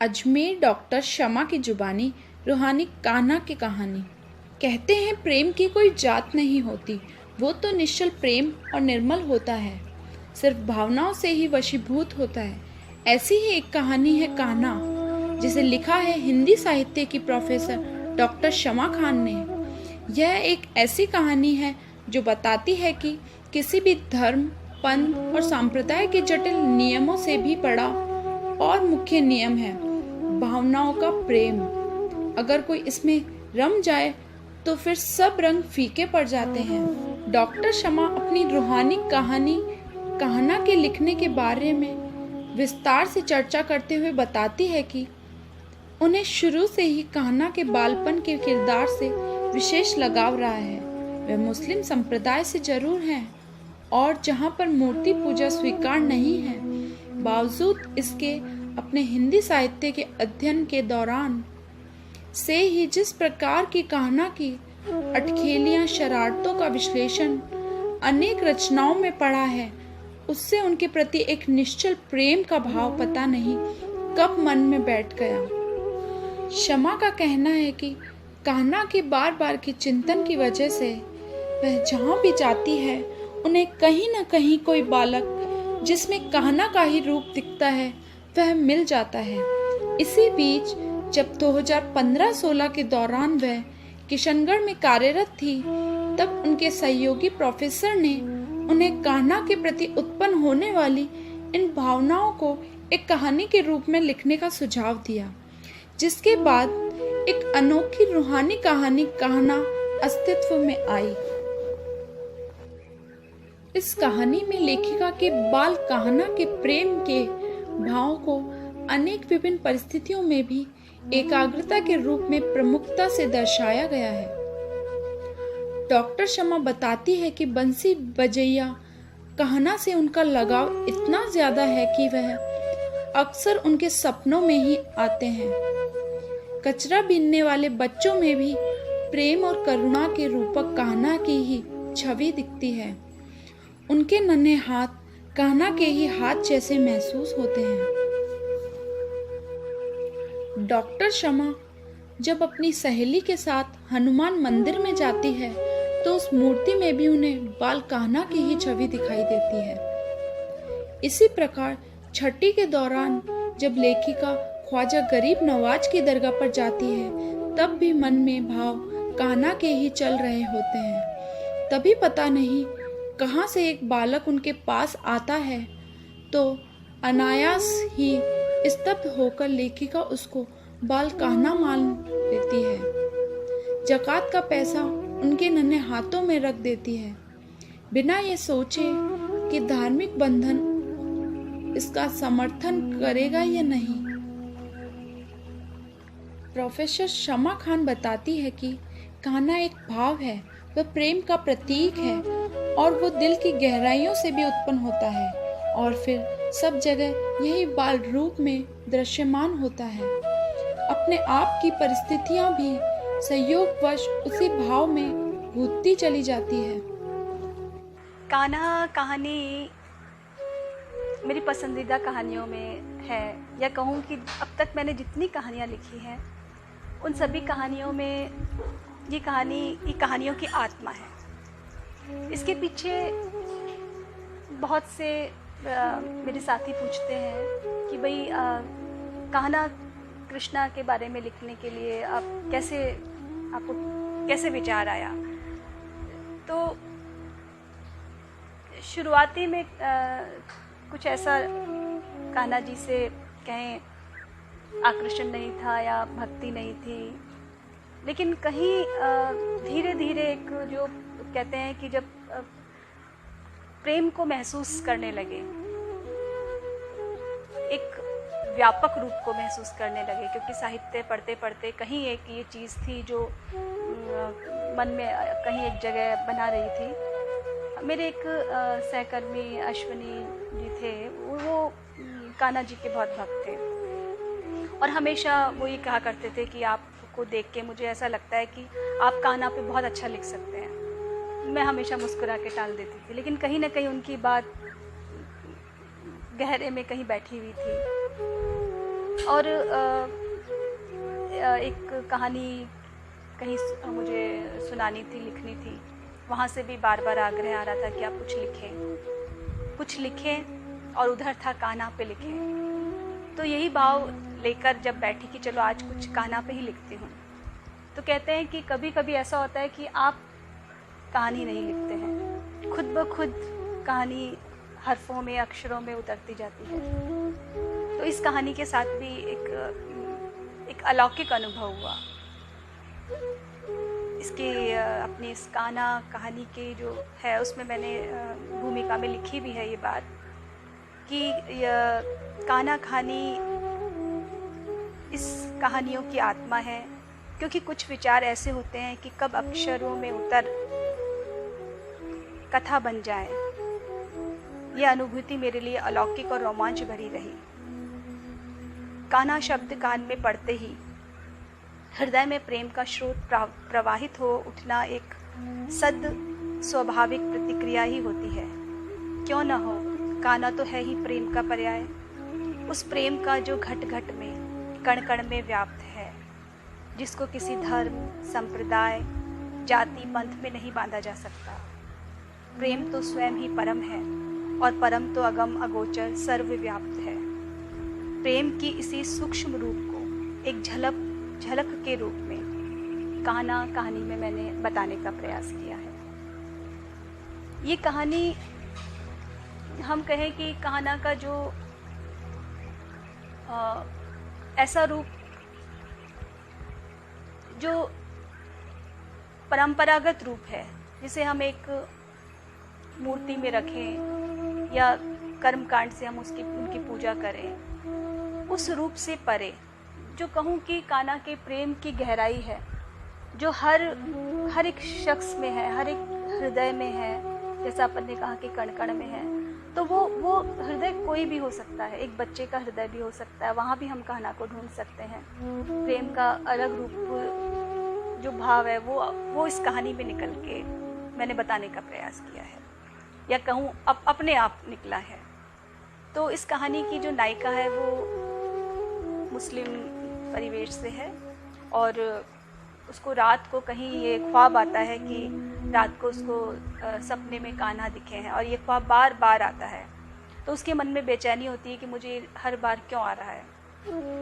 Ajmer doctor शमा की जुबानी रूहानी कान्हा की कहानी। कहते हैं प्रेम की कोई जात नहीं होती, वो तो निश्चल प्रेम और निर्मल होता है, सिर्फ भावनाओं से ही वशीभूत होता है। ऐसी ही एक कहानी है कान्हा, जिसे लिखा है हिंदी साहित्य की प्रोफेसर डॉक्टर शमा खान ने। यह एक ऐसी कहानी है जो बताती है कि किसी भी धर्म, पंथ और संप्रदाय के जटिल नियमों से भी बड़ा और मुख्य नियम है भावनाओं का प्रेम। अगर कोई इसमें रम जाए तो फिर सब रंग फीके पड़ जाते हैं। डॉक्टर शमा अपनी रूहानी कहानी कान्हा के लिखने के बारे में विस्तार से चर्चा करते हुए बताती है कि उन्हें शुरू से ही कान्हा के बालपन के किरदार से विशेष लगाव रहा है। वे मुस्लिम संप्रदाय से जरूर हैं और जहाँ पर मूर्ति पूजा स्वीकार नहीं है, बावजूद इसके अपने हिंदी साहित्य के अध्ययन के दौरान से ही जिस प्रकार की कान्हा की अटखेलियां, शरारतों का विश्लेषण अनेक रचनाओं में पढ़ा है, उससे उनके प्रति एक निश्चल प्रेम का भाव पता नहीं कब मन में बैठ गया। शमा का कहना है कि कान्हा के बार बार के चिंतन की वजह से वह जहाँ भी जाती है, उन्हें कहीं न कहीं कोई बालक जिसमें कान्हा का ही रूप दिखता है वह मिल जाता है। इसी बीच जब 2015-16 के दौरान वह किशनगढ़ में कार्यरत थी, तब उनके सहयोगी प्रोफेसर ने उन्हें कान्हा के प्रति उत्पन्न होने वाली इन भावनाओं को एक कहानी के रूप में लिखने का सुझाव दिया, जिसके बाद एक अनोखी रूहानी कहानी कान्हा अस्तित्व में आई। इस कहानी में लेखिका के बाल कान्हा के प्रेम के भाव को अनेक विभिन्न परिस्थितियों में भी एकाग्रता के रूप में प्रमुखता से दर्शाया गया है। डॉक्टर शमा बताती है कि बंसी बजैया कान्हा से उनका लगाव इतना ज्यादा है कि वह अक्सर उनके सपनों में ही आते हैं। कचरा बीनने वाले बच्चों में भी प्रेम और करुणा के रूपक कान्हा की ही छवि दिखती है। उनके नन्हे हाथ कान्हा के ही हाथ जैसे महसूस होते हैं। डॉक्टर शमा जब अपनी सहेली के साथ हनुमान मंदिर में जाती है, तो उस मूर्ति में भी उन्हें बाल कान्हा की ही छवि दिखाई देती है। इसी प्रकार छठी के दौरान जब लेखिका ख्वाजा गरीब नवाज की दरगाह पर जाती है, तब भी मन में भाव कान्हा के ही चल रहे होते हैं। तभी पता नहीं कहाँ से एक बालक उनके पास आता है, तो अनायास ही स्तब्ध होकर लेखिका उसको बाल कान्हा मान लेती है। ज़कात का पैसा उनके नन्हे हाथों में रख देती है, बिना ये सोचे कि धार्मिक बंधन इसका समर्थन करेगा या नहीं। प्रोफेसर शमा खान बताती है कि कान्हा एक भाव है, वह प्रेम का प्रतीक है और वो दिल की गहराइयों से भी उत्पन्न होता है और फिर सब जगह यही बाल रूप में दृश्यमान होता है। अपने आप की परिस्थितियां भी संयोगवश उसी भाव में घुटती चली जाती है। कान्हा कहानी मेरी पसंदीदा कहानियों में है, या कहूँ कि अब तक मैंने जितनी कहानियाँ लिखी हैं उन सभी कहानियों में ये कहानियों की आत्मा है। इसके पीछे बहुत से मेरे साथी पूछते हैं कि भाई कान्हा कृष्णा के बारे में लिखने के लिए आपको कैसे विचार आया। तो शुरुआती में कुछ ऐसा कान्हा जी से कहें आकर्षण नहीं था या भक्ति नहीं थी, लेकिन कहीं धीरे धीरे एक जो कहते हैं कि जब प्रेम को महसूस करने लगे, एक व्यापक रूप को महसूस करने लगे, क्योंकि साहित्य पढ़ते पढ़ते कहीं एक ये चीज़ थी जो मन में कहीं एक जगह बना रही थी। मेरे एक सहकर्मी अश्विनी जी थे, वो कान्हा जी के बहुत भक्त थे और हमेशा वो ये कहा करते थे कि आपको देख के मुझे ऐसा लगता है कि आप कान्हा पे बहुत अच्छा लिख सकते हैं। मैं हमेशा मुस्कुरा के टाल देती थी, लेकिन कहीं ना कहीं उनकी बात गहरे में कहीं बैठी हुई थी। और एक कहानी कहीं मुझे सुनानी थी, लिखनी थी, वहाँ से भी बार बार आग्रह आ रहा था कि आप कुछ लिखें और उधर था कान्हा पे लिखें। तो यही भाव लेकर जब बैठी कि चलो आज कुछ कान्हा पे ही लिखती हूँ। तो कहते हैं कि कभी कभी ऐसा होता है कि आप कहानी नहीं लिखते हैं, खुद ब खुद कहानी हरफों में, अक्षरों में उतरती जाती है। तो इस कहानी के साथ भी एक अलौकिक अनुभव हुआ। इसके अपनी इस कान्हा कहानी के जो है उसमें मैंने भूमिका में लिखी भी है ये बात कि कान्हा कहानी इस कहानियों की आत्मा है, क्योंकि कुछ विचार ऐसे होते हैं कि कब अक्षरों में उतर कथा बन जाए। ये अनुभूति मेरे लिए अलौकिक और रोमांच भरी रही। कान्हा शब्द कान में पड़ते ही हृदय में प्रेम का स्रोत प्रवाहित हो उठना एक सद स्वाभाविक प्रतिक्रिया ही होती है। क्यों न हो, कान्हा तो है ही प्रेम का पर्याय, उस प्रेम का जो घट घट में, कण कण में व्याप्त है, जिसको किसी धर्म, संप्रदाय, जाति, पंथ में नहीं बांधा जा सकता। प्रेम तो स्वयं ही परम है और परम तो अगम अगोचर सर्वव्याप्त है। प्रेम की इसी सूक्ष्म रूप को एक झलक के रूप में कान्हा कहानी में मैंने बताने का प्रयास किया है। ये कहानी हम कहें कि कान्हा का जो ऐसा रूप जो परंपरागत रूप है, जिसे हम एक मूर्ति में रखें या कर्मकांड से हम उनकी पूजा करें, उस रूप से परे जो कहूँ कि कान्हा के प्रेम की गहराई है, जो हर एक शख्स में है, हर एक हृदय में है। जैसा अपन ने कहा कि कण कण में है, तो वो हृदय कोई भी हो सकता है, एक बच्चे का हृदय भी हो सकता है, वहाँ भी हम कान्हा को ढूंढ सकते हैं। प्रेम का अलग रूप जो भाव है वो इस कहानी में निकल के मैंने बताने का प्रयास किया है, या कहूँ अपने आप निकला है। तो इस कहानी की जो नायिका है वो मुस्लिम परिवेश से है और उसको रात को कहीं ये ख्वाब आता है कि रात को उसको सपने में कान्हा दिखे हैं, और ये ख्वाब बार बार आता है। तो उसके मन में बेचैनी होती है कि मुझे हर बार क्यों आ रहा है।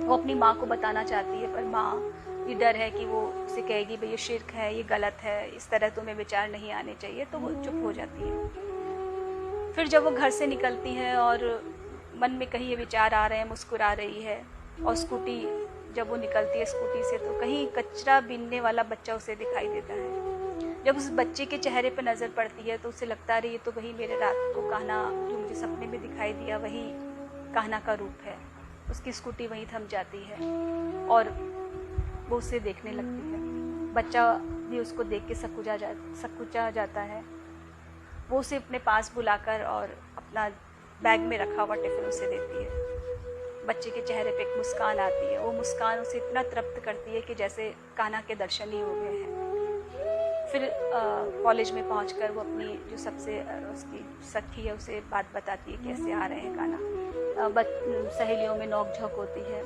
वो अपनी माँ को बताना चाहती है, पर माँ ये डर है कि वो उसे कहेगी भाई ये शिर्क है, ये गलत है, इस तरह तुम्हें विचार नहीं आने चाहिए, तो वो चुप हो जाती है। फिर जब वो घर से निकलती है और मन में कहीं ये विचार आ रहे हैं, मुस्कुरा रही है, और स्कूटी जब वो निकलती है स्कूटी से, तो कहीं कचरा बीनने वाला बच्चा उसे दिखाई देता है। जब उस बच्चे के चेहरे पर नज़र पड़ती है तो उसे लगता है ये तो वही मेरे रात को कान्हा जो मुझे सपने में दिखाई दिया, वही कान्हा का रूप है। उसकी स्कूटी वहीं थम जाती है और वो उसे देखने लगती है। बच्चा भी उसको देख के सकुचा जाता है। वो उसे अपने पास बुलाकर और अपना बैग में रखा हुआ टिफ़िन उसे देती है। बच्चे के चेहरे पे एक मुस्कान आती है। वो मुस्कान उसे इतना तृप्त करती है कि जैसे कान्हा के दर्शन ही हो गए हैं। फिर कॉलेज में पहुंचकर वो अपनी जो सबसे उसकी सखी है उसे बात बताती है कैसे आ रहे हैं कान्हा। सहेलियों में नोक झोंक होती है।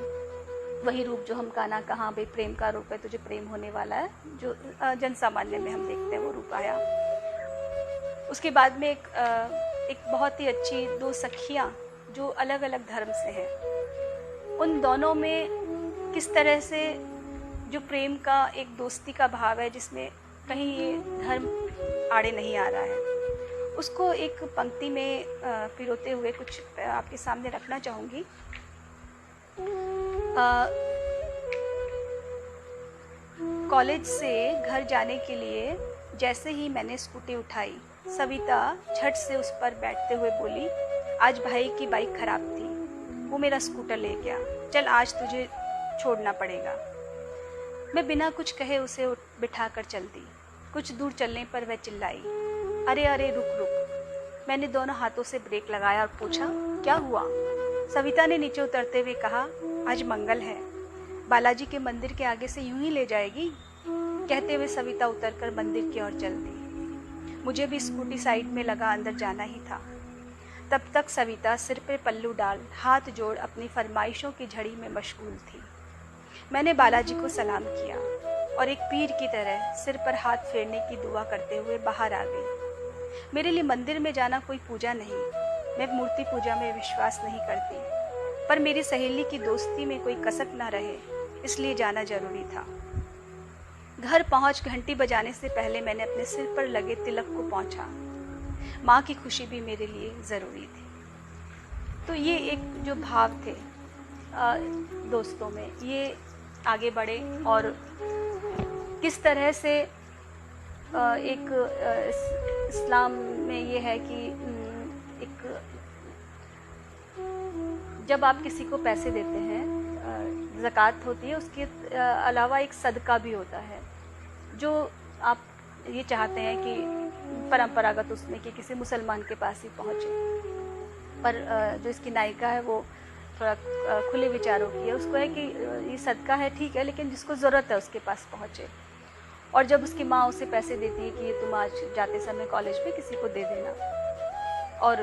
वही रूप जो हम कान्हा कहाँ भाई प्रेम का रूप है, तुझे प्रेम होने वाला है, जो जन सामान्य में हम देखते हैं वो रूप आया। उसके बाद में एक बहुत ही अच्छी दो सखियाँ जो अलग अलग धर्म से हैं, उन दोनों में किस तरह से जो प्रेम का एक दोस्ती का भाव है जिसमें कहीं ये धर्म आड़े नहीं आ रहा है, उसको एक पंक्ति में पिरोते हुए कुछ आपके सामने रखना चाहूँगी। कॉलेज से घर जाने के लिए जैसे ही मैंने स्कूटी उठाई, सविता झट से उस पर बैठते हुए बोली, आज भाई की बाइक खराब थी, वो मेरा स्कूटर ले गया, चल आज तुझे छोड़ना पड़ेगा। मैं बिना कुछ कहे उसे बिठा कर चल दी। कुछ दूर चलने पर वह चिल्लाई, अरे अरे रुक रुक। मैंने दोनों हाथों से ब्रेक लगाया और पूछा, क्या हुआ? सविता ने नीचे उतरते हुए कहा, आज मंगल है, बालाजी के मंदिर के आगे से यूं ही ले जाएगी। कहते हुए सविता उतरकर मंदिर की ओर चल दी। मुझे भी स्कूटी साइड में लगा अंदर जाना ही था। तब तक सविता सिर पे पल्लू डाल हाथ जोड़ अपनी फरमाइशों की झड़ी में मशगूल थी। मैंने बालाजी को सलाम किया और एक पीर की तरह सिर पर हाथ फेरने की दुआ करते हुए बाहर आ गई। मेरे लिए मंदिर में जाना कोई पूजा नहीं, मैं मूर्ति पूजा में विश्वास नहीं करती, पर मेरी सहेली की दोस्ती में कोई कसक ना रहे इसलिए जाना जरूरी था। घर पहुंच घंटी बजाने से पहले मैंने अपने सिर पर लगे तिलक को पोंछा। माँ की खुशी भी मेरे लिए ज़रूरी थी। तो ये एक जो भाव थे दोस्तों में, ये आगे बढ़े और किस तरह से एक इस्लाम में ये है कि एक जब आप किसी को पैसे देते हैं, ज़कात होती है, उसके अलावा एक सदका भी होता है जो आप ये चाहते हैं कि परंपरागत उसमें कि किसी मुसलमान के पास ही पहुँचे, पर जो इसकी नायिका है वो थोड़ा खुले विचारों की है। उसको है कि ये सदका है ठीक है, लेकिन जिसको ज़रूरत है उसके पास पहुँचे। और जब उसकी माँ उसे पैसे देती है कि ये तुम आज जाते समय कॉलेज में किसी को दे देना, और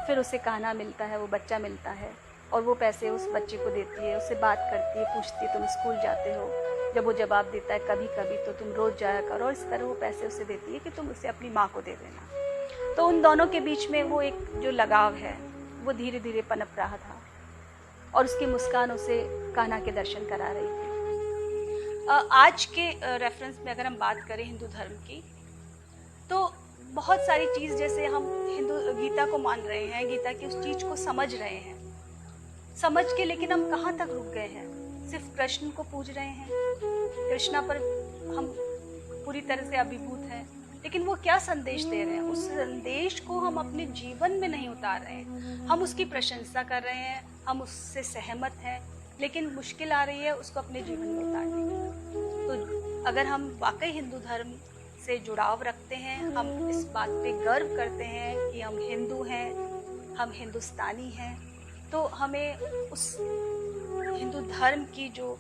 फिर उसे कहना मिलता है, वो बच्चा मिलता है और वो पैसे उस बच्चे को देती है, उससे बात करती है, पूछती है तुम स्कूल जाते हो, जब वो जवाब देता है कभी कभी तो तुम रोज़ जाया करो, और इस तरह वो पैसे उसे देती है कि तुम उसे अपनी माँ को दे देना। तो उन दोनों के बीच में वो एक जो लगाव है वो धीरे धीरे पनप रहा था और उसकी मुस्कान उसे कान्हा के दर्शन करा रही थी। आज के रेफरेंस में अगर हम बात करें हिंदू धर्म की, तो बहुत सारी चीज़, जैसे हम हिंदू गीता को मान रहे हैं, गीता की उस चीज़ को समझ रहे हैं, समझ के लेकिन हम कहाँ तक रुक गए हैं? सिर्फ कृष्ण को पूज रहे हैं, कृष्णा पर हम पूरी तरह से अभिभूत हैं, लेकिन वो क्या संदेश दे रहे हैं उस संदेश को हम अपने जीवन में नहीं उतार रहे हैं। हम उसकी प्रशंसा कर रहे हैं, हम उससे सहमत हैं, लेकिन मुश्किल आ रही है उसको अपने जीवन में उतारने की। तो अगर हम वाकई हिंदू धर्म से जुड़ाव रखते हैं, हम इस बात पे गर्व करते हैं कि हम हिंदू हैं, हम हिंदुस्तानी हैं, तो हमें उस हिंदू धर्म की जो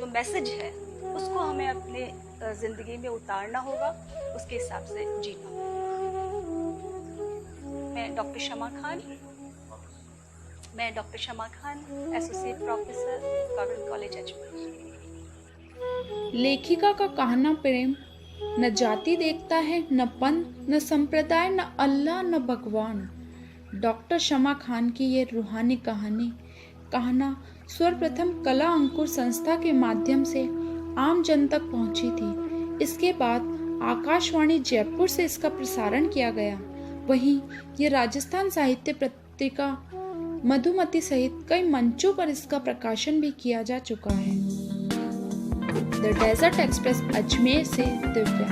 मैसेज है उसको हमें अपने ज़िंदगी में उतारना होगा, उसके हिसाब से जीना होगा। मैं doctor Shama Khan, associate professor, government college Ajmer. लेखिका का कहना प्रेम न जाति देखता है, न पंथ, न संप्रदाय, न अल्लाह, न भगवान। डॉक्टर शमा खान की ये रूहानी कहना सर्वप्रथम कला अंकुर संस्था के माध्यम से आम जन तक पहुंची थी। इसके बाद आकाशवाणी जयपुर से इसका प्रसारण किया गया। वहीं ये राजस्थान साहित्य पत्रिका मधुमती सहित कई मंचों पर इसका प्रकाशन भी किया जा चुका है। द डेजर्ट एक्सप्रेस अजमेर से दिव्या।